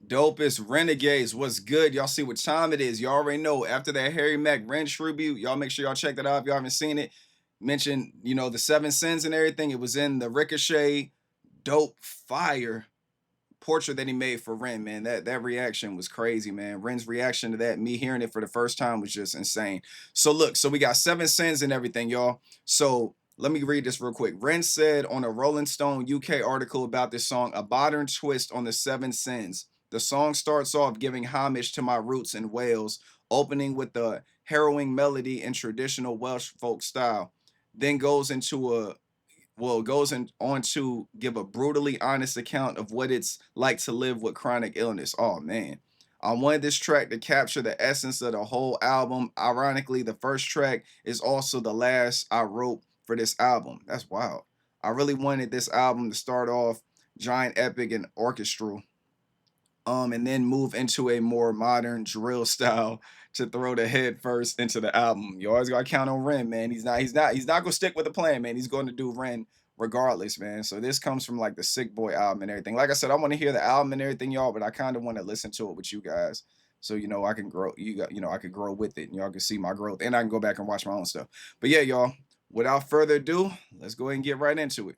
Dopest RENegades, what's good? Y'all see what time it is. You already know. After that Harry Mack Ren tribute, y'all make sure y'all check that out if y'all haven't seen it. Mentioned, the 7 sins and everything. It was in the Ricochet dope fire portrait that he made for Ren, man. That reaction was crazy, man. Ren's reaction to that, me hearing it for the first time, was just insane. So look, we got 7 sins and everything, y'all. So let me read this real quick. Ren said on a Rolling Stone UK article about this song, a modern twist on the 7 sins. The song starts off giving homage to my roots in Wales, opening with the harrowing melody in traditional Welsh folk style, then goes on to give a brutally honest account of what it's like to live with chronic illness. Oh man. I wanted this track to capture the essence of the whole album. Ironically, the first track is also the last I wrote for this album. That's wild. I really wanted this album to start off giant, epic, and orchestral, and then move into a more modern drill style to throw the head first into the album. You always gotta count on Ren, man. He's not gonna stick with the plan, man. He's going to do Ren regardless, man. So this comes from like the Sick Boy album and everything. Like I said, I want to hear the album and everything, y'all, but I kind of want to listen to it with you guys. So I can grow. I could grow with it, and y'all can see my growth, and I can go back and watch my own stuff. But yeah, y'all. Without further ado, let's go ahead and get right into it.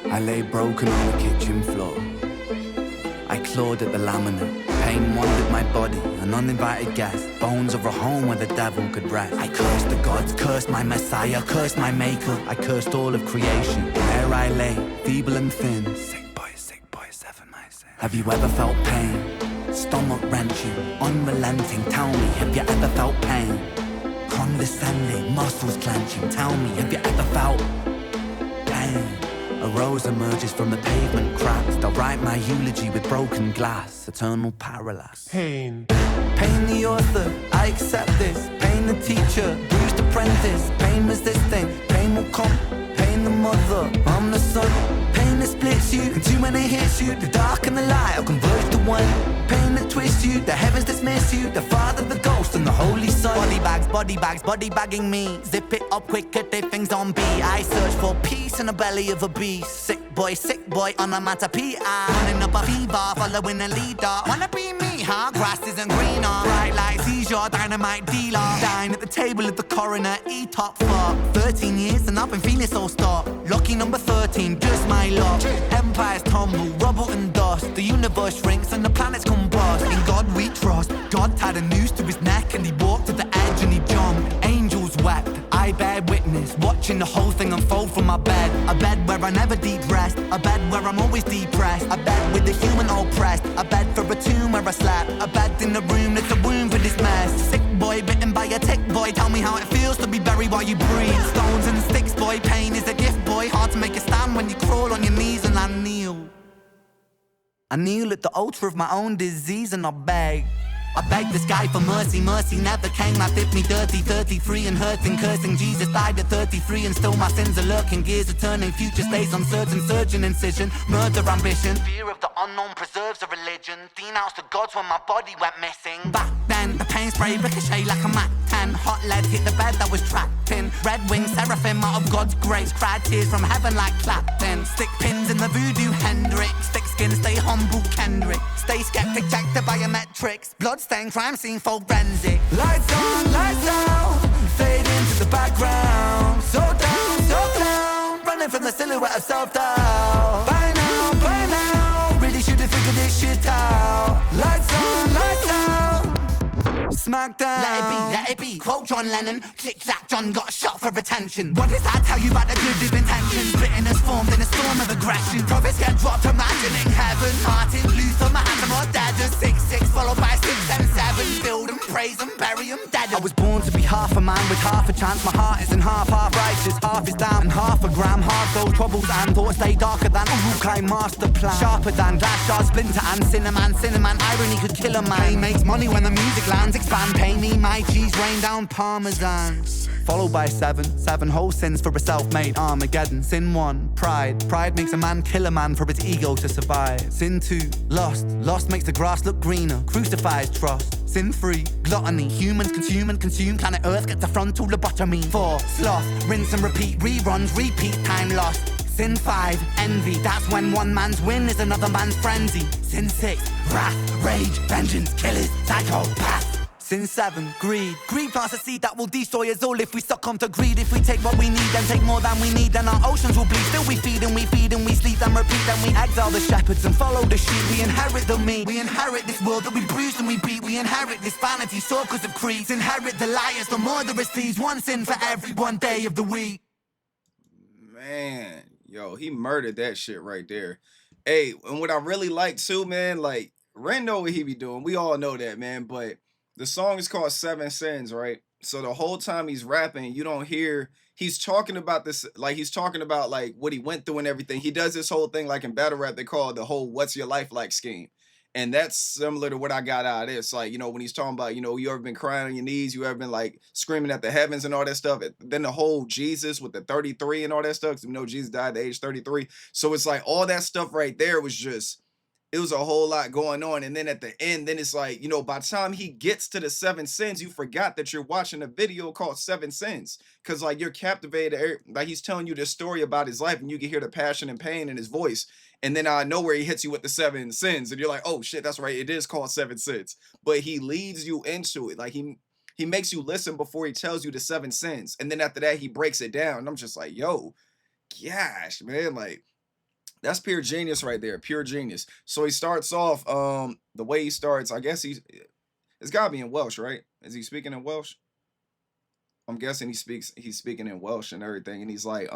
I lay broken on the kitchen floor. I clawed at the laminate. Pain wandered my body, an uninvited guest. Bones of a home where the devil could rest. I cursed the gods, cursed my messiah, cursed my maker. I cursed all of creation. There I lay, feeble and thin. Sick boy, seven my sin. Have you ever felt pain? Stomach wrenching, unrelenting. Tell me, have you ever felt pain? Condescending, muscles clenching. Tell me, have you ever felt pain? A rose emerges from the pavement cracks. They'll write my eulogy with broken glass. Eternal parallax. Pain. Pain the author, I accept this. Pain the teacher, bruised apprentice. Pain resisting, pain will come. Pain the mother, I'm the son. Pain that splits you, and too many hits you. The dark and the light will converge to one. Pain that twists you, the heavens dismiss you. The Father, the Ghost, and the Holy Son. Body bagging me. Zip it up quick, cut their things on B. I search for peace in the belly of a beast. Sick boy, onomatopoeia. Running up a fever, following a leader. Wanna be me, huh? Grass isn't greener. Bright light seizure, dynamite dealer. Dine at the table of the coroner, E-top fuck. 13 years and I've been feeling so stark. Lucky number 13, just my luck. Empires tumble, rubble and dust. The universe shrinks and the planets combust. In God we trust. God tied a noose to his neck and he walked to the edge and he jumped. Angels wept, I bear witness, watching the whole thing unfold from my bed. A bed where I never deep rest, a bed where I'm always depressed. A bed with the human oppressed, a bed for a tomb where I slept. A bed in the room that's a womb for this mess. Sick boy bitten by a tick boy, tell me how it feels to be buried while you breathe. Stones and sticks boy, pain is a gift boy. Hard to make a stand when you crawl on your knees and I kneel. I kneel at the altar of my own disease and I beg the sky for mercy, mercy never came. Life did me dirty, 33 and hurting, cursing. Jesus died at 33 and still my sins are lurking. Gears are turning, future stays uncertain. Surgeon incision, murder ambition. Fear of the unknown preserves a religion. Denounced the gods when my body went missing. Back then, the pain spray ricochet like a Mac 10. Hot lead hit the bed that was trapped in. Red wings, seraphim out of God's grace. Cried tears from heaven like Clapton. Stick pins in the voodoo Hendrix. Stick skin, stay humble Kendrick. Stay skeptic, check the biometrics. Bloodstained crime scene forensic. Lights on, lights out. Fade into the background. So down. Running from the silhouette of self-doubt. By now. Really should have figured this shit out. Lights on, lights out. smackdown. Let it be, quote John Lennon. Click clack, John got shot for attention. What does that tell you about the good of intentions? Bitterness formed in a storm of aggression. Prophets get dropped, imagining heaven. Martin Luther, Mahatma, dead. 6-6 followed by 6-7-7. Build them, praise them, bury them, dead. I was born to be half a man with half a chance. My heart isn't half righteous, half is down and half a gram. Half those troubles and thoughts stay darker than Urukai master plan. Sharper than glass shards, splinter and cinnamon. Irony could kill a man. Pain makes money when the music lands. Expand, pay me my cheese, rain down parmesan. Followed by 7 whole sins for a self-made Armageddon. Sin 1, pride. Pride makes a man kill a man for his ego to survive. Sin 2, lust makes the grass look greener. Crucifies trust. Sin 3, gluttony. Humans consume and consume. Planet Earth gets a frontal lobotomy. 4, sloth. Rinse and repeat. Reruns, repeat. Time lost. Sin 5, envy. That's when one man's win is another man's frenzy. Sin 6, wrath, rage, vengeance, killers, psychopath. Sin 7, greed. Greed plants a seed that will destroy us all if we succumb to greed. If we take what we need and take more than we need, then our oceans will bleed. Still we feed and we feed and we sleep and repeat. Then we exile the shepherds and follow the sheep. We inherit the meat. We inherit this world that we bruise and we beat. We inherit this vanity, soakers of creeds. Inherit the liars, the murderous thieves. One sin for every one day of the week. Man, yo, he murdered that shit right there. Hey, and what I really like too, man, like Ren know what he be doing. We all know that, man. But the song is called Seven Sins, right? So the whole time he's rapping, you don't hear he's talking about this, like he's talking about like what he went through and everything. He does this whole thing like in battle rap, they call it the whole "What's your life like" scheme. And that's similar to what I got out of this. Like, you know, when he's talking about, you know, you ever been crying on your knees, you ever been like screaming at the heavens and all that stuff. Then the whole Jesus with the 33 and all that stuff, because we know Jesus died at age 33. So it's like all that stuff right there was just, it was a whole lot going on. And then at the end, then it's like, you know, by the time he gets to the 7 sins, you forgot that you're watching a video called 7 Sins. Cause like you're captivated, like he's telling you this story about his life and you can hear the passion and pain in his voice. And then I know where he hits you with the 7 sins and you're like, oh shit, that's right. It is called 7 sins, but he leads you into it. Like he makes you listen before he tells you the 7 sins. And then after that, he breaks it down. And I'm just like, yo, gosh, man, like, that's pure genius right there, pure genius. So he starts off, the way he starts, I guess it's gotta be in Welsh, right? Is he speaking in Welsh? I'm guessing he's speaking in Welsh and everything. And he's like,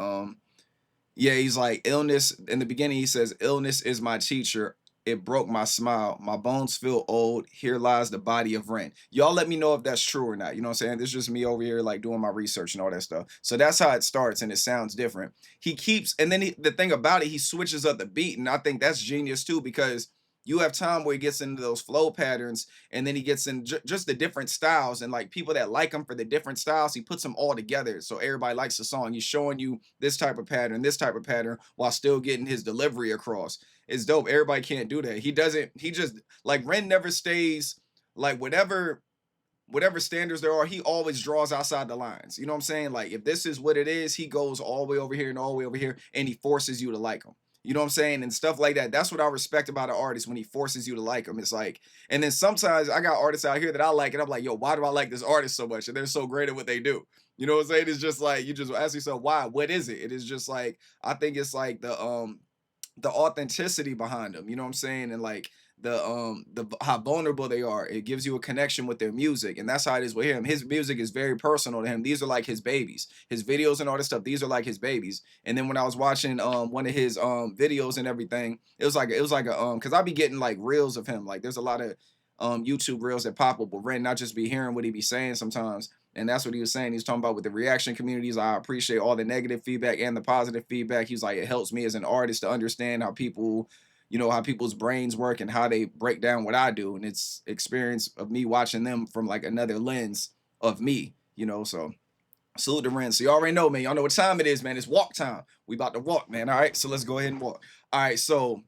yeah, he's like, illness, in the beginning he says, illness is my teacher. It broke my smile. My bones feel old. Here lies the body of Ren. Y'all let me know if that's true or not. You know what I'm saying? This is just me over here like doing my research and all that stuff. So that's how it starts and it sounds different. He keeps, and then the thing about it, he switches up the beat. And I think that's genius too, because you have time where he gets into those flow patterns and then he gets in just the different styles, and like people that like him for the different styles, he puts them all together. So everybody likes the song. He's showing you this type of pattern while still getting his delivery across. It's dope. Everybody can't do that. He just like Ren never stays like whatever standards there are, he always draws outside the lines. You know what I'm saying? Like if this is what it is, he goes all the way over here and all the way over here and he forces you to like him. You know what I'm saying? And stuff like that. That's what I respect about an artist, when he forces you to like him. It's like, and then sometimes I got artists out here that I like and I'm like, yo, why do I like this artist so much? And they're so great at what they do. You know what I'm saying? It's just like, you just ask yourself, why? What is it? It is just like, I think it's like the authenticity behind them. You know what I'm saying? And like the how vulnerable they are. It gives you a connection with their music, and that's how it is with him. His music is very personal to him. These are like his babies. His videos and all this stuff, these are like his babies. And then when I was watching one of his videos and everything, it was like a because I be getting like reels of him. Like there's a lot of YouTube reels that pop up with Ren, not just be hearing what he be saying sometimes. And that's what he was saying. He's talking about with the reaction communities. I appreciate all the negative feedback and the positive feedback. He's like, it helps me as an artist to understand how people, you know, how people's brains work and how they break down what I do. And it's experience of me watching them from like another lens of me, you know. So salute to Ren. So you already know, man. Y'all know what time it is, man. It's walk time. We about to walk, man. All right. So let's go ahead and walk. All right. So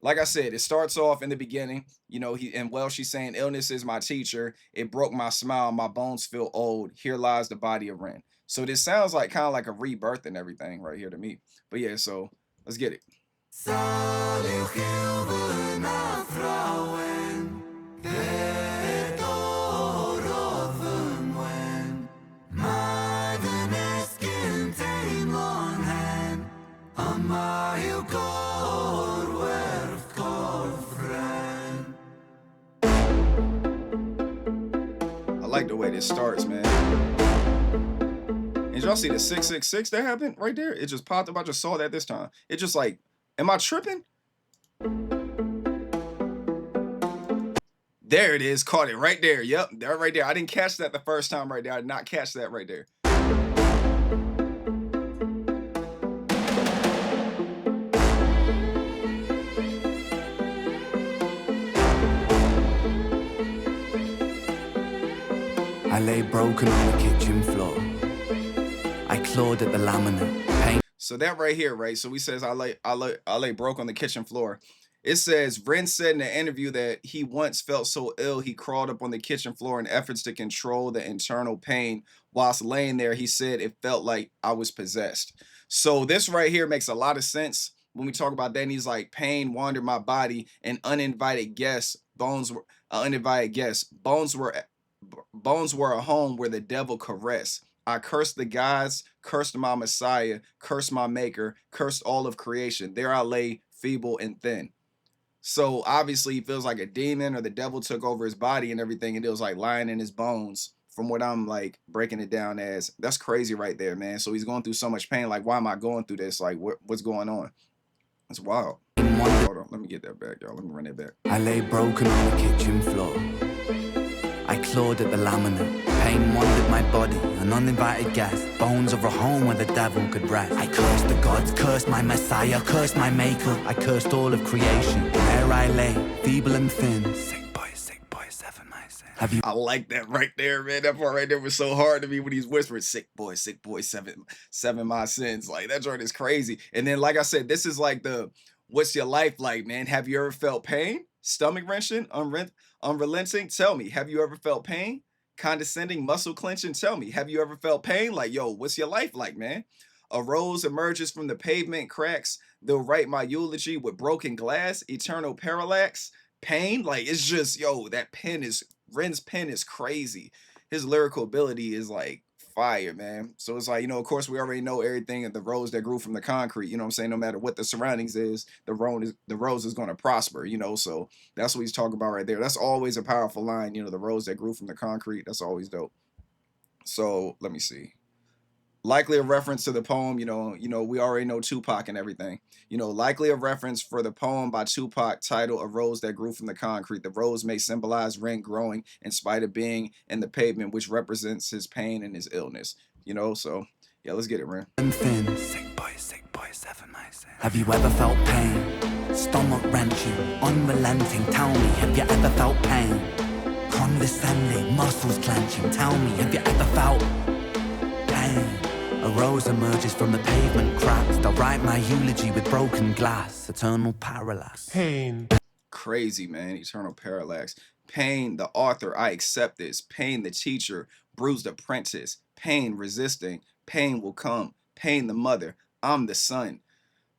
like I said, it starts off in the beginning, you know, she's saying, illness is my teacher. It broke my smile. My bones feel old. Here lies the body of Ren. So this sounds like kind of like a rebirth and everything right here to me. But yeah, so let's get it. I it starts, man. And y'all see the 666 that happened right there? It just popped up. I just saw that this time. It just like, am I tripping? There it is. Caught it right there. Yep, there right there. I didn't catch that the first time right there. I did not catch that right there. I lay broken on the kitchen floor. I clawed at the laminate. Pain. So that right here, right? So he says I lay broke on the kitchen floor. It says Ren said in an interview that he once felt so ill he crawled up on the kitchen floor in efforts to control the internal pain. Whilst laying there, he said it felt like I was possessed. So this right here makes a lot of sense when we talk about that. And he's like, pain wandered my body, and uninvited guests, bones were uninvited guests. Bones were a home where the devil caressed. I cursed the gods, cursed my Messiah, cursed my maker, cursed all of creation. There I lay, feeble and thin. So obviously he feels like a demon or the devil took over his body and everything, and it was like lying in his bones, from what I'm like breaking it down as. That's crazy right there, man. So he's going through so much pain. Like, why am I going through this? Like, what's going on? It's wild. Hold on, let me get that back, y'all. Let me run it back. I lay broken on the kitchen floor. I clawed at the laminate. Pain wandered my body, an uninvited guest. Bones of a home where the devil could rest. I cursed the gods, cursed my Messiah, cursed my maker. I cursed all of creation. There I lay, feeble and thin. Sick boy, 7 my sin. Have you? I like that right there, man. That part right there was so hard to me when he's whispering, sick boy, 7 my sins. Like, that joint is crazy. And then, like I said, this is like the, what's your life like, man? Have you ever felt pain? Stomach wrenching? Unrelenting? Tell me, have you ever felt pain? Condescending, muscle clenching? Tell me, have you ever felt pain? Like, yo, what's your life like, man? A rose emerges from the pavement cracks. They'll write my eulogy with broken glass. Eternal parallax. Pain? Like, it's just, yo, that pen is, Ren's pen is crazy. His lyrical ability is like fire, man. So it's like, you know, of course we already know everything of the rose that grew from the concrete, you know what I'm saying? No matter what the surroundings is, the rose is going to prosper, you know? So that's what he's talking about right there. That's always a powerful line, you know, the rose that grew from the concrete. That's always dope. So let me see. Likely a reference to the poem, you know, we already know Tupac and everything. You know, likely a reference for the poem by Tupac titled A Rose That Grew from the Concrete. The rose may symbolize Ren growing in spite of being in the pavement, which represents his pain and his illness. You know, so yeah, let's get it, Ren. Thin. Sick boy, 7 my sin. Have you ever felt pain? Stomach wrenching, unrelenting. Tell me, have you ever felt pain? Condescending, muscles clenching. Tell me, have you ever felt pain? A rose emerges from the pavement cracks. They'll write my eulogy with broken glass. Eternal parallax. Pain. Crazy, man. Eternal parallax. Pain, the author, I accept this. Pain, the teacher, bruised apprentice. Pain, resisting. Pain will come. Pain, the mother. I'm the son.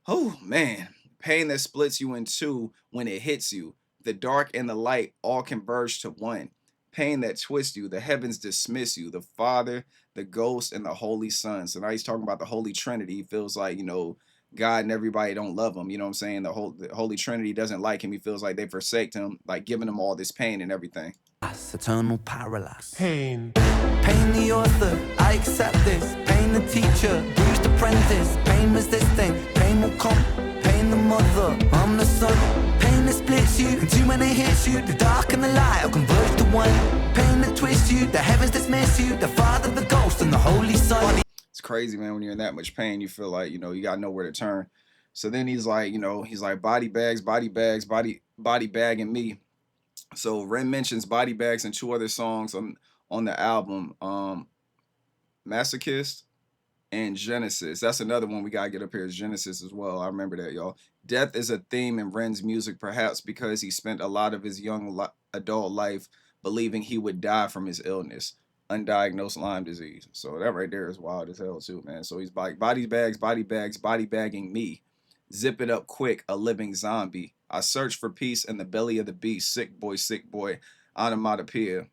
Oh, man. Pain that splits you in two when it hits you. The dark and the light all converge to one. Pain that twists you. The heavens dismiss you. The Father, the Ghost, and the Holy Son. So now he's talking about the Holy Trinity. He feels like, you know, God and everybody don't love him. You know what I'm saying? The Holy Trinity doesn't like him. He feels like they forsaked him, like giving him all this pain and everything. Eternal parallax. Pain. Pain the author, I accept this. Pain the teacher, bruised apprentice. Pain resisting, pain will come. Pain the mother, I'm the son. Pain that splits you, and too many hits you. The dark and the light will converge to one. Pain that twists you, the heavens dismiss you. The Father, the Ghost, and the Holy Son. It's crazy, man. When you're in that much pain, you feel like, you know, you got nowhere to turn. So then he's like, you know, he's like, body bags, body bagging me. So Ren mentions body bags in 2 other songs on the album, Masochist and Genesis. That's another one we gotta get up here, is Genesis as well. I remember that, y'all. Death is a theme in Ren's music, perhaps because he spent a lot of his young adult life believing he would die from his illness, undiagnosed Lyme disease. So that right there is wild as hell too, man. So he's like, body bagging me. Zip it up quick, a living zombie. I search for peace in the belly of the beast. Sick boy, onomatopoeia.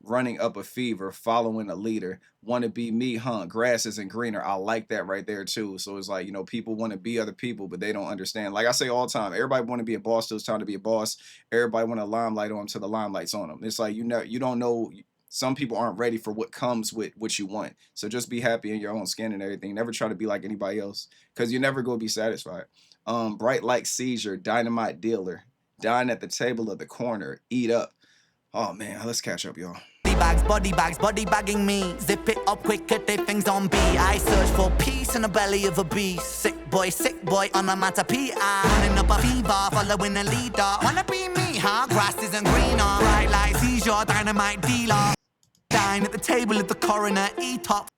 Running up a fever, following a leader. Want to be me, huh? Grass isn't greener. I like that right there too. So it's like, you know, people want to be other people, but they don't understand. Like I say all the time, everybody want to be a boss till it's time to be a boss. Everybody want a limelight on them till the limelight's on them. It's like, you know, you don't know. some people aren't ready for what comes with what you want. So just be happy in your own skin and everything. Never try to be like anybody else, because you're never going to be satisfied. Bright like seizure, dynamite dealer, dine at the table of the corner, eat up. Oh man, let's catch up, y'all. Body bagging me. Zip it up quick, get their things on B. I search for peace in the belly of a beast. Sick boy, on a matter P.I. Running up a fever, following a leader. Wanna be me, huh? Grass isn't greener. Bright like seizure, dynamite dealer. Dine at the table of the coroner, eat up.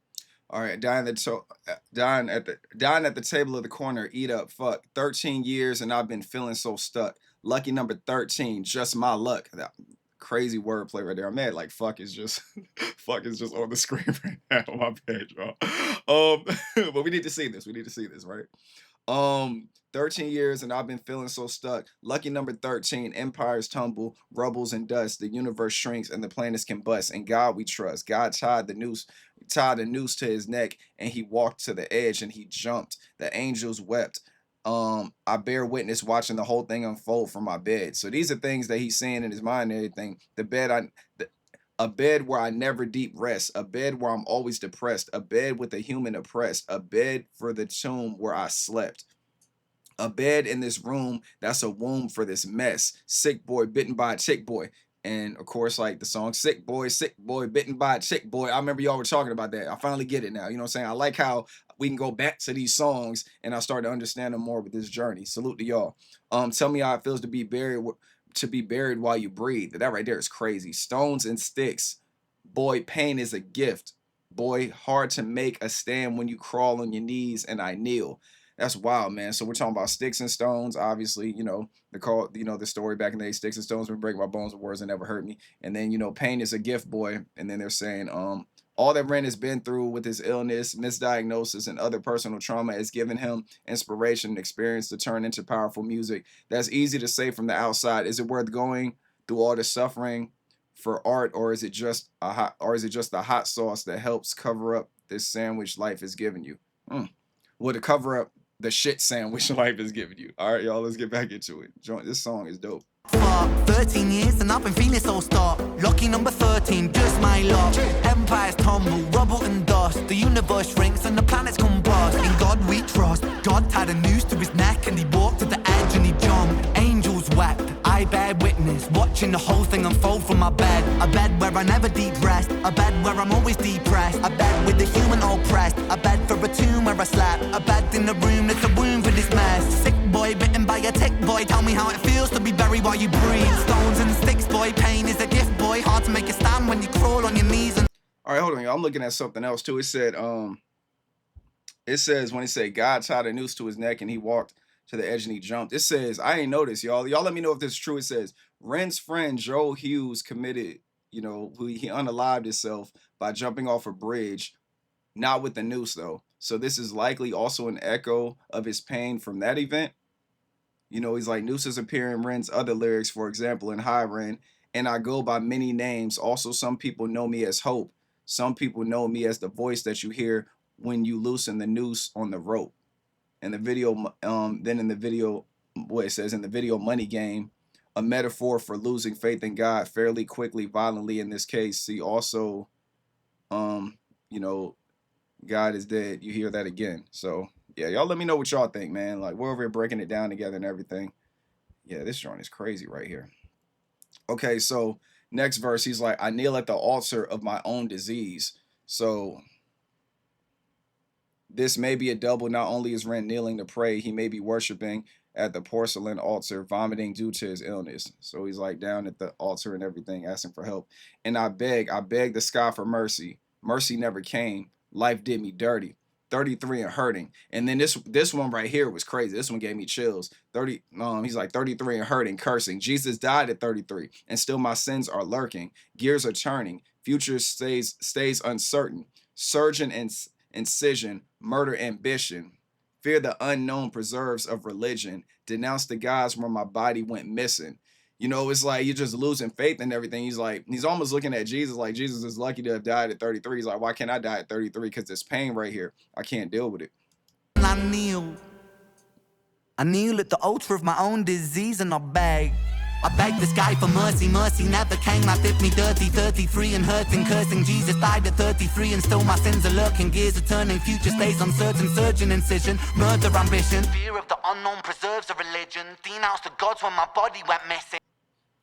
All right, dine at the table of the corner, eat up. Fuck, 13 years and I've been feeling so stuck. Lucky number 13, just my luck. That crazy wordplay right there. I'm mad. Like fuck is just fuck is just on the screen right now on my page, y'all. But we need to see this. We need to see this, right? 13 years and I've been feeling so stuck. Lucky number 13, empires tumble, rubbles and dust. The universe shrinks and the planets combust. In God we trust. God tied a noose to his neck and he walked to the edge and he jumped. The angels wept. I bear witness watching the whole thing unfold from my bed. So these are things that he's seeing in his mind and everything. A bed where I never deep rest, a bed where I'm always depressed, a bed with a human oppressed, a bed for the tomb where I slept. A bed in this room that's a womb for this mess. Sick boy bitten by a chick boy. And of course, like the song sick boy, bitten by a chick boy. I remember y'all were talking about that. I finally get it now. You know what I'm saying? I like how we can go back to these songs and I start to understand them more with this journey. Salute to y'all. Tell me how it feels to be buried while you breathe. That right there is crazy. Stones and sticks. Boy, pain is a gift. Boy, hard to make a stand when you crawl on your knees and I kneel. That's wild, man. So we're talking about sticks and stones. Obviously, the story back in the day, sticks and stones would break my bones with words that never hurt me. And then, pain is a gift, boy. And then they're saying, all that Ren has been through with his illness, misdiagnosis, and other personal trauma has given him inspiration and experience to turn into powerful music. That's easy to say from the outside. Is it worth going through all the suffering for art, or is it just the hot sauce that helps cover up this sandwich life has given you? Well, to cover up the shit sandwich life is giving you. All right, y'all, let's get back into it. This song is dope. 13 years and I've been feeling so stuck. Lucky number 13, just my luck. Empires tumble, rubble and dust. The universe shrinks and the planets combust. In God we trust. God tied a noose to his neck and he walked to the edge and he jumped. Angels wept, I bear witness, watching the whole thing unfold from my bed. A bed where I never deep rest, a bed where I'm always depressed, a bed with the human oppressed, a bed for a tomb where I slept, a bed in the room that's a womb for this mess. Sick boy bitten by a tick boy, tell me how it feels to be buried while you breathe. Stones and sticks boy, pain is a gift boy, hard to make a stand when you crawl on your knees and... All right, hold on, y'all. I'm looking at something else too. It says when it said God tied a noose to his neck and he walked to the edge and he jumped. It says, I ain't noticed, y'all. Y'all let me know if this is true. It says Ren's friend Joe Hughes committed, he unalived himself by jumping off a bridge, not with the noose though. So this is likely also an echo of his pain from that event. He's like, nooses appear in Ren's other lyrics, for example, in Hi Ren, and I go by many names. Also, some people know me as Hope. Some people know me as the voice that you hear when you loosen the noose on the rope. And the video, it says in the video Money Game, a metaphor for losing faith in God fairly quickly, violently in this case. See also, God is dead. You hear that again. So yeah, y'all let me know what y'all think, man. Like, we're over here breaking it down together and everything. Yeah, this joint is crazy right here. Okay, so next verse, he's like, I kneel at the altar of my own disease. So this may be a double. Not only is Ren kneeling to pray, he may be worshiping at the porcelain altar, vomiting due to his illness. So he's like down at the altar and everything, asking for help. And I beg the sky for mercy. Mercy never came. Life did me dirty. 33 and hurting. And then this one right here was crazy. This one gave me chills. He's like 33 and hurting, cursing. Jesus died at 33, and still my sins are lurking. Gears are turning. Future stays uncertain. Surgeon and incision, murder, ambition. Fear the unknown preserves of religion. Denounce the gods where my body went missing. It's like you're just losing faith and everything. He's almost looking at Jesus like Jesus is lucky to have died at 33. He's like, why can't I die at 33? Because this pain right here, I can't deal with it. I kneel at the altar of my own disease and I beg. I begged the sky for mercy, mercy never came. I did me dirty, 33 and hurting, cursing. Jesus died at 33 and still my sins are lurking. Gears are turning, future stays uncertain. Surgeon incision, murder ambition. Fear of the unknown preserves a religion. Denounced the gods when my body went missing.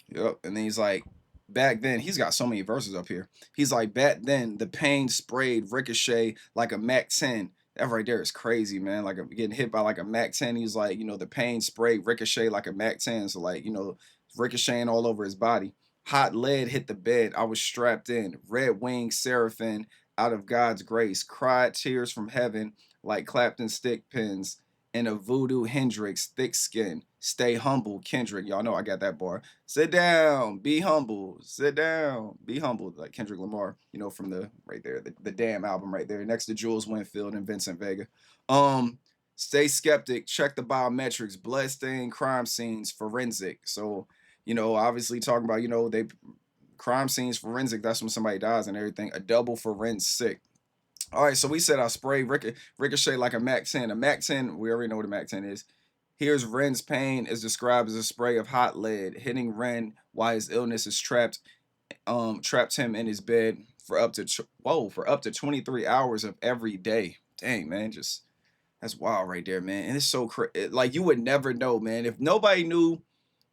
Yep, and then he's like, back then, he's got so many verses up here. He's like, back then, the pain sprayed ricochet like a Mac 10. That right there is crazy, man. Like, I'm getting hit by like a Mac 10. He's like, you know, the pain sprayed ricochet like a Mac 10. So, like, you know, ricocheting all over his body. Hot lead hit the bed. I was strapped in. Red winged seraphim out of God's grace. Cried tears from heaven like Clapton stick pins. In a voodoo Hendrix, thick skin. Stay humble, Kendrick. Y'all know I got that bar. Sit down, be humble. Sit down, be humble. Like Kendrick Lamar, you know, from the right there, the Damn album right there, next to Jules Winfield and Vincent Vega. Stay skeptic. Check the biometrics. Bloodstained crime scenes, forensic. So, you know, obviously talking about, you know, they crime scenes, forensic. That's when somebody dies and everything. A double forensic. All right, so we said I spray ricochet like a Mac 10. A Mac 10, we already know what a Mac 10 is. Here's Ren's pain is described as a spray of hot lead hitting Ren while his illness is trapped him in his bed for up to 23 hours of every day. Dang, man, just that's wild right there, man. And it's so like you would never know, man. If nobody knew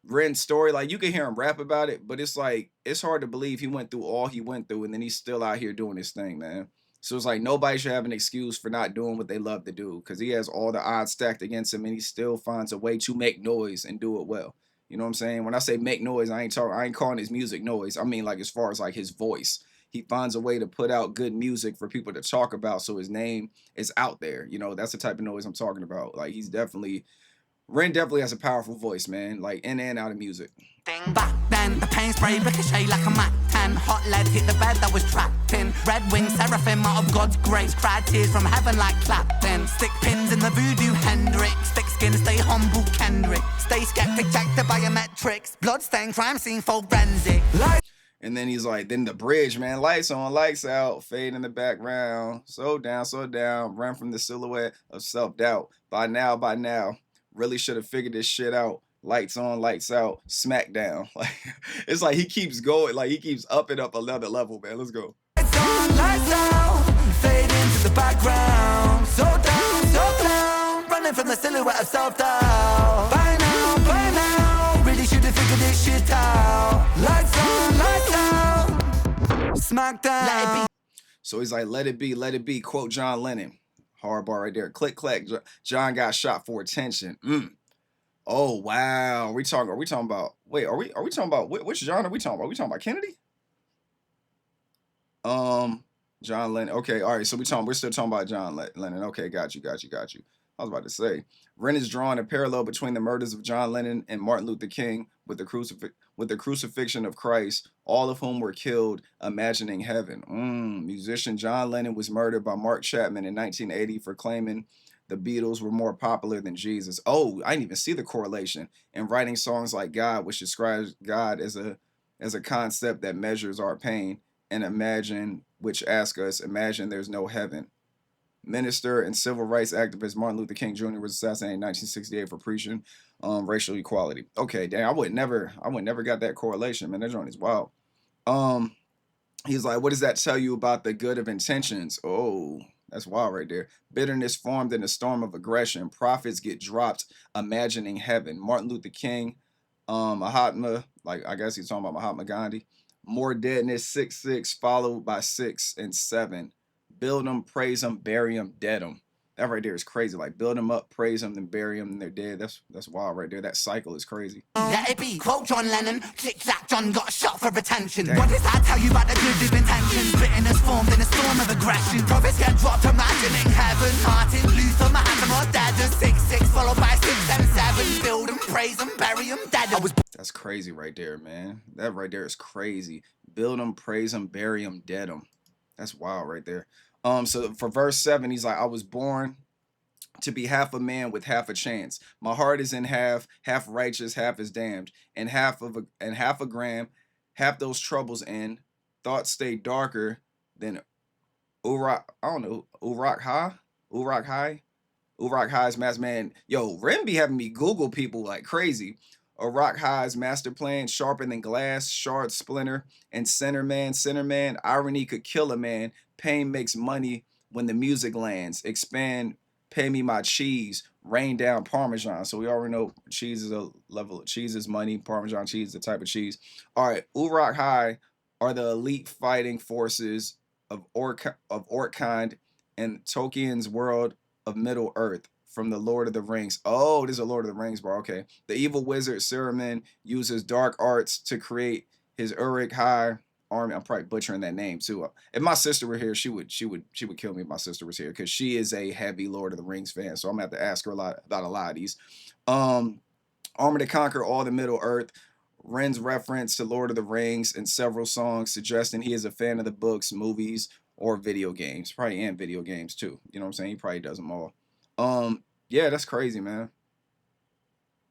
Ren's story, like you could hear him rap about it, but it's like it's hard to believe he went through all he went through and then he's still out here doing his thing, man. So it's like nobody should have an excuse for not doing what they love to do because he has all the odds stacked against him and he still finds a way to make noise and do it well. You know what I'm saying? When I say make noise, I ain't calling his music noise. I mean like as far as like his voice. He finds a way to put out good music for people to talk about so his name is out there. You know, that's the type of noise I'm talking about. Like Ren definitely has a powerful voice, man. Like in and out of music. Back then, the pain spray ricochet like a Mac 10. Hot lead hit the bed that was trapped in. Red wing seraphim out of God's grace. Cried tears from heaven like Clapton. Stick pins in the voodoo Hendrix. Thick skin, stay humble Kendrick. Stay skeptic, check the biometrics. Bloodstained crime scene forensic. And then he's like, then the bridge, man, lights on, lights out, fade in the background. So down, run from the silhouette of self-doubt. By now, really should have figured this shit out. Lights on, lights out, smack down. Like it's like he keeps going, like he keeps upping up another level, man. Let's go. Lights on, lights out, fade into the background. So down, running from the silhouette of self-doubt. By now, really should have figured this shit out. Lights on, lights out, smack down. Let it be. So he's like, let it be, quote John Lennon. Hard bar right there. Click, clack. John got shot for attention. Oh wow. Are we talking about? Wait, are we talking about which John are we talking about? Are we talking about Kennedy? John Lennon. Okay, all right. So we're still talking about John Lennon. Okay, got you. I was about to say, Ren is drawing a parallel between the murders of John Lennon and Martin Luther King with the crucifixion of Christ, all of whom were killed imagining heaven. Musician John Lennon was murdered by Mark Chapman in 1980 for claiming the Beatles were more popular than Jesus. Oh, I didn't even see the correlation. And writing songs like God, which describes God as a concept that measures our pain, and imagine, which asks us, imagine there's no heaven. Minister and civil rights activist Martin Luther King Jr. was assassinated in 1968 for preaching racial equality. Okay, dang, I would never got that correlation, man. That joint is wild. He's like, what does that tell you about the good of intentions? Oh, that's wild right there. Bitterness formed in a storm of aggression. Prophets get dropped, imagining heaven. Martin Luther King, Mahatma, like I guess he's talking about Mahatma Gandhi. More deadness, 6'6", followed by 6 and 7. Build them, praise them, bury them, dead them. That right there is crazy. Like build them up, praise them, then bury them, and they're dead. That's wild right there. That cycle is crazy. Let it be. Quote John Lennon. Click clack, John got shot for attention. Damn. What does that tell you about the good of intentions? Bitterness formed in a storm of aggression. Prophets get dropped, imagining heaven. Martin Luther, Mahatma, dead. 6'6", followed by 6 and 7. Build them, praise them, bury them, dead. That's crazy right there, man. That right there is crazy. Build them, praise them, bury them, dead them. That's wild right there. So for verse 7, he's like, I was born to be half a man with half a chance. My heart is in half righteous, half is damned, and half a gram, half those troubles in. Thoughts stay darker than Uruk High's mask, man. Yo, Ren be having me Google people like crazy. A rock high's master plan, sharper than glass, shard splinter, and center man, irony could kill a man. Pain makes money when the music lands. Expand, pay me my cheese, rain down Parmesan. So we already know cheese is a level of cheese is money. Parmesan cheese is the type of cheese. All right, Uruk High are the elite fighting forces of Orkkind and Tolkien's world of Middle Earth from the Lord of the Rings. Oh, this is a Lord of the Rings bar. Okay. The evil wizard Saruman uses dark arts to create his Uruk High army. I'm probably butchering that name too. If my sister were here, she would kill me if my sister was here because she is a heavy Lord of the Rings fan. So I'm gonna have to ask her about a lot of these. Armor to conquer all the Middle Earth. Ren's reference to Lord of the Rings in several songs, suggesting he is a fan of the books, movies, or video games. Probably and video games too. You know what I'm saying? He probably does them all. Yeah, that's crazy, man.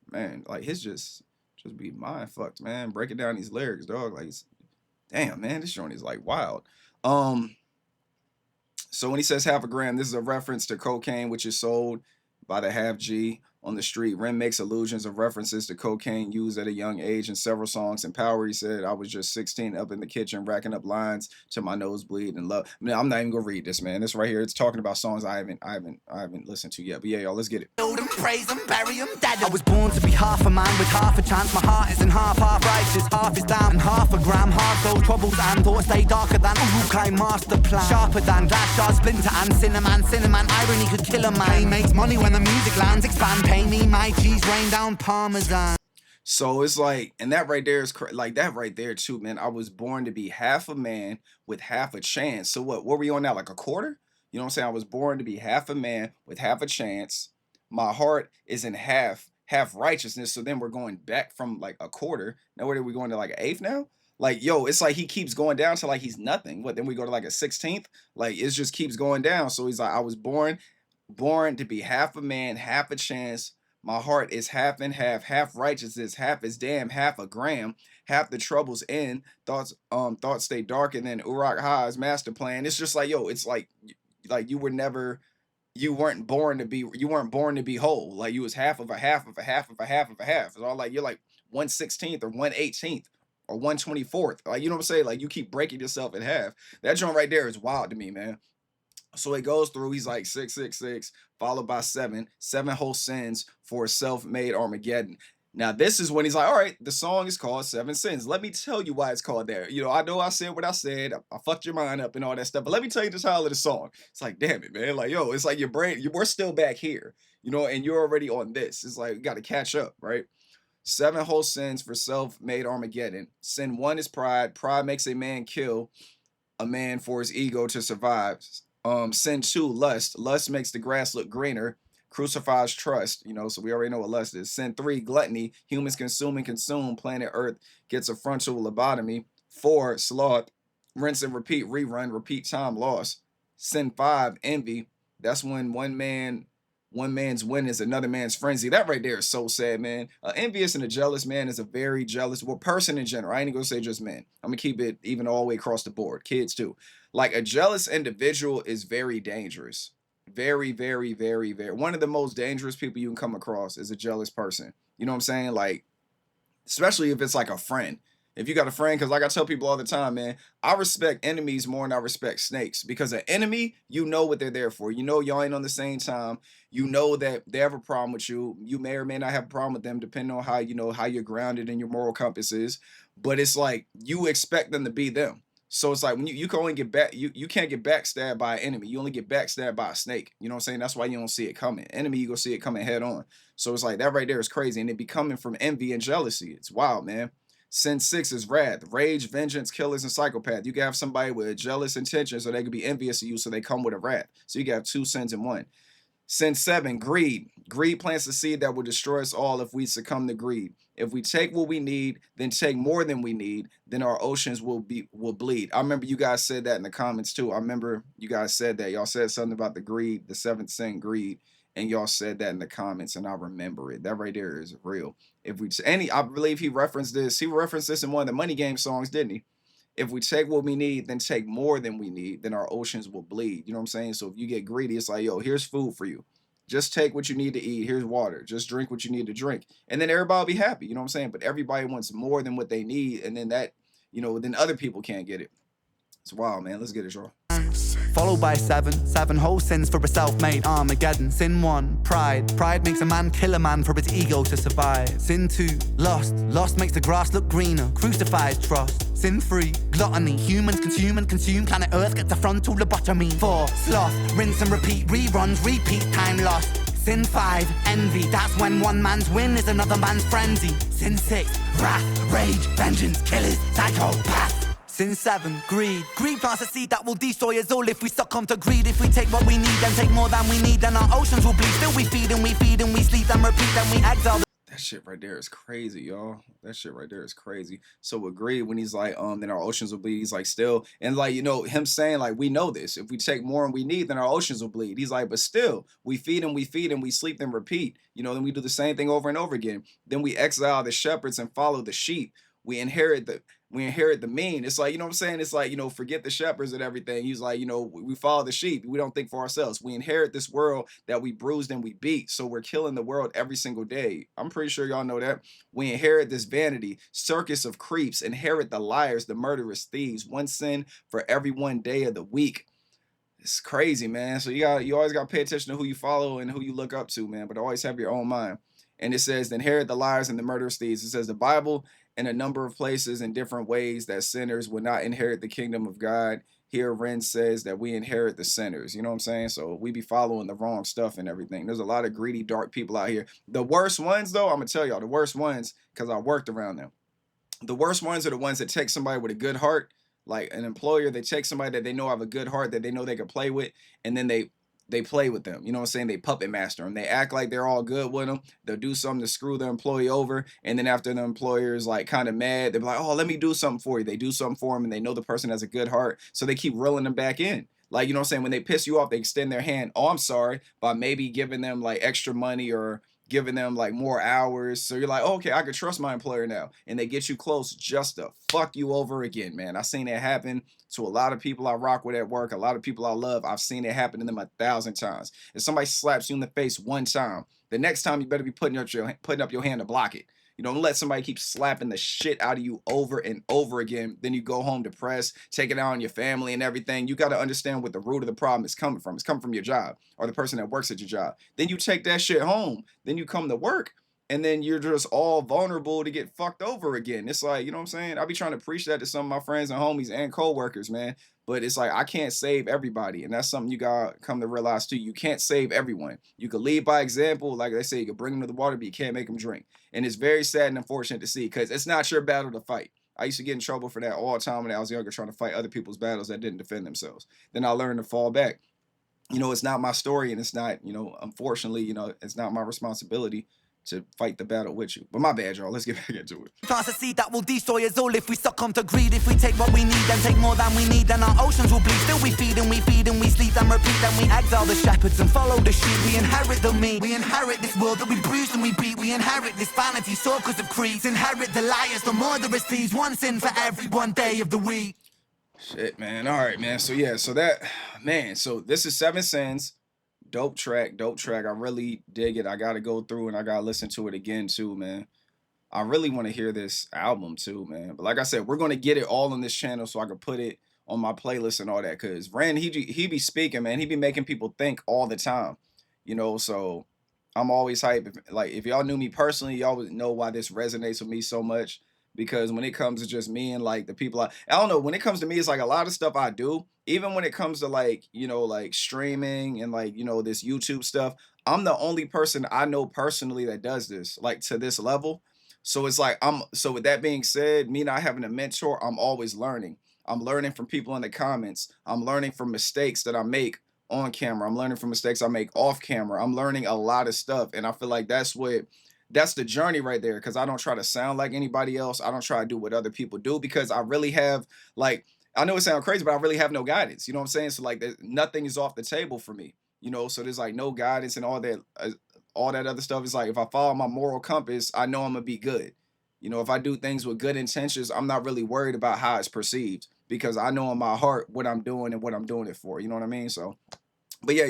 Man, like his just be mind fucked, man. Breaking down these lyrics, dog. Like, damn, man, this joint is like wild. So when he says half a gram, this is a reference to cocaine, which is sold by the half G on the street. Ren makes allusions of references to cocaine used at a young age in several songs. In Power, he said, I was just 16 up in the kitchen racking up lines to my nosebleed and love. I mean, I'm not even gonna read this, man. This right here, it's talking about songs I haven't listened to yet. But yeah, y'all, let's get it. Praise them, bury them, dead. I was born to be half a man with half a chance. My heart isn't half righteous, half is down, and half a gram. Half those troubles and thoughts stay darker than Uruk-hai master plan. Sharper than glass shard splinter and cinnamon. Irony could kill a man. Pain makes money when the music lands. Expand, pay me my cheese, rain down Parmesan. So it's like, and that right there is like that right there too, man. I was born to be half a man with half a chance. So what were we on now? Like a quarter? You know what I'm saying? I was born to be half a man with half a chance. My heart is in half righteousness. So then we're going back from like a quarter. Now what are we going to, like an eighth now? Like, yo, it's like he keeps going down to like he's nothing. What, then we go to like a 16th? Like it just keeps going down. So he's like, I was born to be half a man, half a chance. My heart is half and half righteousness, half is damn, half a gram, half the troubles in. Thoughts stay dark, and then Uruk Hai's master plan. It's just like, yo, it's like you weren't born to be whole. Like you was half of a half of a half of a half of a half. It's all like you're like 1/16th or 1/18th or 1/24th. Like, you know what I'm saying? Like you keep breaking yourself in half. That joint right there is wild to me, man. So it goes through, he's like 666, followed by 7 whole sins for a self-made Armageddon. Now, this is when he's like, all right, the song is called 7 Sins. Let me tell you why it's called that. You know I said what I said. I fucked your mind up and all that stuff. But let me tell you the title of the song. It's like, damn it, man. Like, yo, it's like your brain, we're still back here, you know, and you're already on this. It's like, you got to catch up, right? 7 whole sins for self-made Armageddon. Sin 1 is pride. Pride makes a man kill a man for his ego to survive. Sin 2, lust. Lust makes the grass look greener. Crucifies trust, you know, so we already know what lust is. Sin 3, gluttony. Humans consume and consume. Planet Earth gets a frontal lobotomy. 4, sloth. Rinse and repeat, rerun, repeat time lost. Sin 5, envy. That's when one man's win is another man's frenzy. That right there is so sad, man. Envious and a jealous man is a very jealous, well, person in general. I ain't gonna say just men. I'm gonna keep it even all the way across the board. Kids too. Like a jealous individual is very dangerous. Very, very, very, very. One of the most dangerous people you can come across is a jealous person. You know what I'm saying? Like, especially if it's like a friend. If you got a friend, because like I tell people all the time, man, I respect enemies more than I respect snakes. Because an enemy, you know what they're there for. You know y'all ain't on the same time. You know that they have a problem with you. You may or may not have a problem with them, depending on how, you know, how you're grounded in your moral compass is. But it's like you expect them to be them. So it's like when you can only get back, you can't get backstabbed by an enemy. You only get backstabbed by a snake. You know what I'm saying? That's why you don't see it coming. Enemy, you go see it coming head on. So it's like that right there is crazy. And it be coming from envy and jealousy. It's wild, man. Sin 6 is wrath, rage, vengeance, killers, and psychopath. You can have somebody with jealous intentions, or they could be envious of you, so they come with a wrath. So you can have 2 sins in one. Sin 7, greed. Greed plants the seed that will destroy us all if we succumb to greed. If we take what we need, then take more than we need, then our oceans will bleed. I remember you guys said that in the comments too. I remember you guys said that. Y'all said something about the greed, the 7th sin greed, and y'all said that in the comments, and I remember it. That right there is real. I believe he referenced this. He referenced this in one of the Money Game songs, didn't he? If we take what we need, then take more than we need, then our oceans will bleed. You know what I'm saying? So if you get greedy, it's like, yo, here's food for you. Just take what you need to eat. Here's water. Just drink what you need to drink. And then everybody will be happy. You know what I'm saying? But everybody wants more than what they need. And then that, then other people can't get it. It's wild, man. Let's get it, y'all. Followed by seven whole sins for a self-made Armageddon. Sin 1, pride. Pride makes a man kill a man for his ego to survive. Sin 2, lust. Lust makes the grass look greener. Crucifies trust. Sin 3, gluttony. Humans consume and consume. Planet Earth gets a frontal lobotomy. 4, sloth. Rinse and repeat. Reruns, repeat. Time lost. Sin 5, envy. That's when one man's win is another man's frenzy. Sin 6, wrath. Rage. Vengeance. Killers. Psychopaths. Sin 7, greed. Greed plants a seed that will destroy us all if we succumb to greed. If we take what we need and take more than we need, then our oceans will bleed. Still we feed and we feed and we sleep and repeat and we exile. That shit right there is crazy, y'all. That shit right there is crazy. So with greed, when he's like, then our oceans will bleed, he's like, still, and like, him saying like, we know this. If we take more than we need, then our oceans will bleed. He's like, but still, we feed and we feed and we sleep and repeat. Then we do the same thing over and over again. Then we exile the shepherds and follow the sheep. We inherit the mean. It's like, you know what I'm saying? It's like, forget the shepherds and everything. He's like, we follow the sheep. We don't think for ourselves. We inherit this world that we bruised and we beat. So we're killing the world every single day. I'm pretty sure y'all know that. We inherit this vanity, circus of creeps, inherit the liars, the murderous thieves, one sin for every one day of the week. It's crazy, man. So you always got to pay attention to who you follow and who you look up to, man. But always have your own mind. And it says, inherit the liars and the murderous thieves. It says the Bible in a number of places in different ways that sinners will not inherit the kingdom of God. Here, Ren says that we inherit the sinners. You know what I'm saying? So we be following the wrong stuff and everything. There's a lot of greedy, dark people out here. The worst ones, though, I'm going to tell y'all, the worst ones, because I worked around them. The worst ones are the ones that take somebody with a good heart, like an employer. They take somebody that they know have a good heart, that they know they can play with, and then they play with them. You know what I'm saying? They puppet master them. They act like they're all good with them. They'll do something to screw the employee over. And then after the employer is like kind of mad, they're like, oh, let me do something for you. They do something for them and they know the person has a good heart. So they keep reeling them back in. Like, you know what I'm saying? When they piss you off, they extend their hand. Oh, I'm sorry. By maybe giving them like extra money or giving them like more hours. So you're like, oh, okay, I can trust my employer now. And they get you close just to fuck you over again, man. I've seen it happen to a lot of people I rock with at work, a lot of people I love. I've seen it happen to them 1,000 times. If somebody slaps you in the face one time, the next time you better be putting up your hand to block it. Don't let somebody keep slapping the shit out of you over and over again. Then you go home depressed, take it out on your family and everything. You got to understand what the root of the problem is coming from. It's coming from your job or the person that works at your job. Then you take that shit home. Then you come to work and then you're just all vulnerable to get fucked over again. It's like, you know what I'm saying? I be trying to preach that to some of my friends and homies and co-workers, man. But it's like, I can't save everybody. And that's something you got to come to realize too. You can't save everyone. You can lead by example. Like they say, you can bring them to the water, but you can't make them drink. And it's very sad and unfortunate to see because it's not your battle to fight. I used to get in trouble for that all the time when I was younger, trying to fight other people's battles that didn't defend themselves. Then I learned to fall back. It's not my story and it's not, unfortunately, it's not my responsibility to fight the battle with you. But my bad, y'all. Let's get back into it. Plants a seed that will destroy us all if we succumb to greed. If we take what we need and take more than we need, then our oceans will bleed. Still we feed and we feed and we sleep and repeat. And we exile the shepherds and follow the sheep. We inherit the mean. We inherit this world that we bruised and we beat. We inherit this vanity, circus of creeds. Inherit the liars, the murderous thieves. One sin for every one day of the week. Shit, man. All right, man. So yeah, so this is 7 Sins. Dope track. I really dig it. I gotta go through and I gotta listen to it again too, man. I really want to hear this album too, man. But like I said, we're gonna get it all on this channel so I can put it on my playlist and all that. Cause Ren, he be speaking, man. He be making people think all the time, So I'm always hype. If y'all knew me personally, y'all would know why this resonates with me so much. Because when it comes to just me and like the people I don't know, when it comes to me, it's like a lot of stuff I do, even when it comes to like, like streaming and like, this YouTube stuff, I'm the only person I know personally that does this, like to this level. So it's like, so with that being said, me not having a mentor, I'm always learning. I'm learning from people in the comments. I'm learning from mistakes that I make on camera. I'm learning from mistakes I make off camera. I'm learning a lot of stuff. And I feel like that's the journey right there, because I don't try to sound like anybody else. I don't try to do what other people do because I really have, like, I know it sounds crazy, but I really have no guidance. You know what I'm saying? So like nothing is off the table for me, so there's like no guidance and all that other stuff. Is like, if I follow my moral compass, I know I'm gonna be good. If I do things with good intentions, I'm not really worried about how it's perceived because I know in my heart what I'm doing and what I'm doing it for. You know what I mean? So But yeah,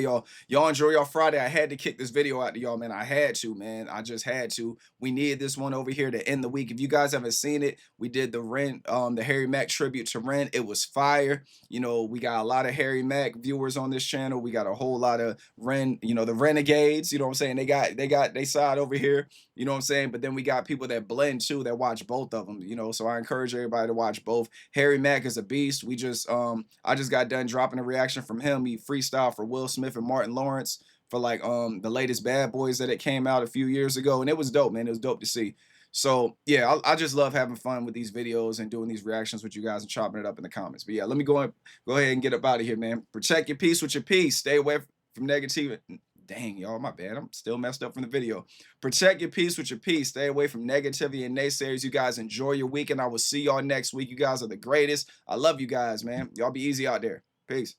y'all enjoy y'all Friday. I had to kick this video out to y'all, man. I had to, man. I just had to. We needed this one over here to end the week. If you guys haven't seen it, we did the Harry Mack tribute to Ren. It was fire. You know, we got a lot of Harry Mack viewers on this channel. We got a whole lot of Ren, you know, the Renegades. You know what I'm saying? They side over here. You know what I'm saying? But then we got people that blend too, that watch both of them. You know, so I encourage everybody to watch both. Harry Mack is a beast. I just got done dropping a reaction from him. He freestyled for Will Smith and Martin Lawrence for like the latest Bad Boys that it came out a few years ago, and it was dope, man. It was dope to see. So yeah, I just love having fun with these videos and doing these reactions with you guys and chopping it up in the comments. But yeah, let me go ahead and get up out of here, man. Protect your peace with your peace. Stay away from negativity. Dang, y'all, my bad. I'm still messed up from the video. Protect your peace with your peace. Stay away from negativity and naysayers. You guys enjoy your weekend. I will see y'all next week. You guys are the greatest. I love you guys, man. Y'all be easy out there. Peace.